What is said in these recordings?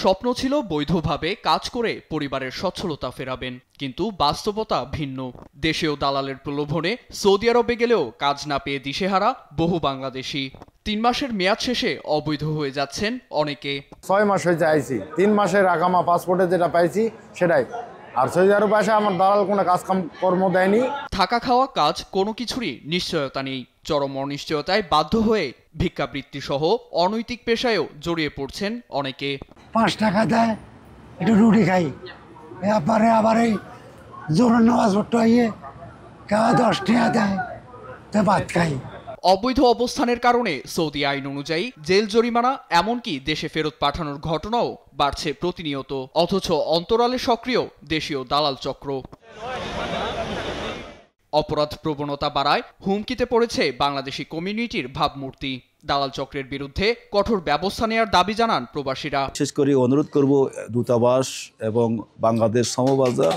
স্বপ্ন ছিল বৈধভাবে কাজ করে পরিবারের সচ্ছলতা ফেরাবেন, কিন্তু বাস্তবতা ভিন্ন। দেশেও দালালের প্রলোভনে সৌদি আরবে গেলেও কাজ না পেয়ে দিশেহারা বহু বাংলাদেশি। ৩ মাসের মেয়াদ শেষে অবৈধ হয়ে যাচ্ছেন অনেকে। ৬ মাস হয়েছে আইছি, ৩ মাসের আগামা পাসপোর্টে যেটা পাইছি সেটাই। আর সৌদি আরবে আসে আমার দালাল কোনো কাজ কর্ম দেয়নি। থাকা খাওয়া কাজ কোনো কিছুরই নিশ্চয়তা নেই। চরম অনিশ্চয়তায় বাধ্য হয়ে ভিক্ষাবৃত্তি সহ অনৈতিক পেশায়ও জড়িয়ে পড়ছেন অনেকে। ৫ টাকা দেয়, একটু রুটি খাই, এরপরে আবার এই জোরের নামাজ পড়তে হইয়ে কেউ ১০ টাকা দেয়, তো ভাত খাই। অবৈধ অবস্থানের কারণে সৌদি আইন অনুযায়ী জেল জরিমানা, এমনকি দেশে ফেরত পাঠানোর ঘটনাও বাড়ছে প্রতিনিয়ত। অথচ অন্তরালে সক্রিয় দেশীয় দালাল চক্র। অপরাধ প্রবণতা বাড়ায় হুমকিতে পড়েছে বাংলাদেশি কমিউনিটির ভাবমূর্তি। দালাল চক্রের বিরুদ্ধে কঠোর ব্যবস্থা নেওয়ার দাবি জানান প্রবাসীরা। বিশেষ করে অনুরোধ করব দূতাবাস এবং বাংলাদেশ সমবাজার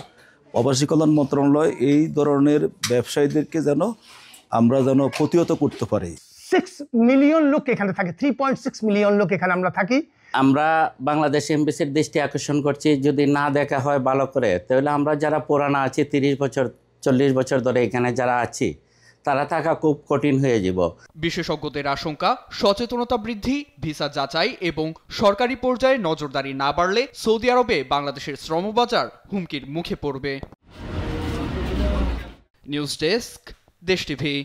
প্রবাসী কল্যাণ মন্ত্রণালয় এই ধরনের ব্যবসায়ীদেরকে আমরা প্রতিহত করতে পারি। 6 মিলিয়ন লোক এখানে থাকে, 3.6 মিলিয়ন লোক এখানে আমরা থাকি। আমরা বাংলাদেশ এমবেসির দৃষ্টি আকর্ষণ করছি, যদি না দেখা হয় ভালো করে, তাহলে আমরা যারা পুরানা আছি 30 বছর 40 বছর ধরে এখানে যারা আছি, তারা থাকা খুব কঠিন হয়ে যাব। বিশেষজ্ঞদের আশঙ্কা, সচেতনতা বৃদ্ধি, ভিসা যাচাই এবং সরকারি পর্যায়ে নজরদারি না বাড়লে সৌদি আরবে বাংলাদেশের শ্রমবাজার হুমকির মুখে পড়বে। নিউজ ডেস্ক, দেশ টিভি।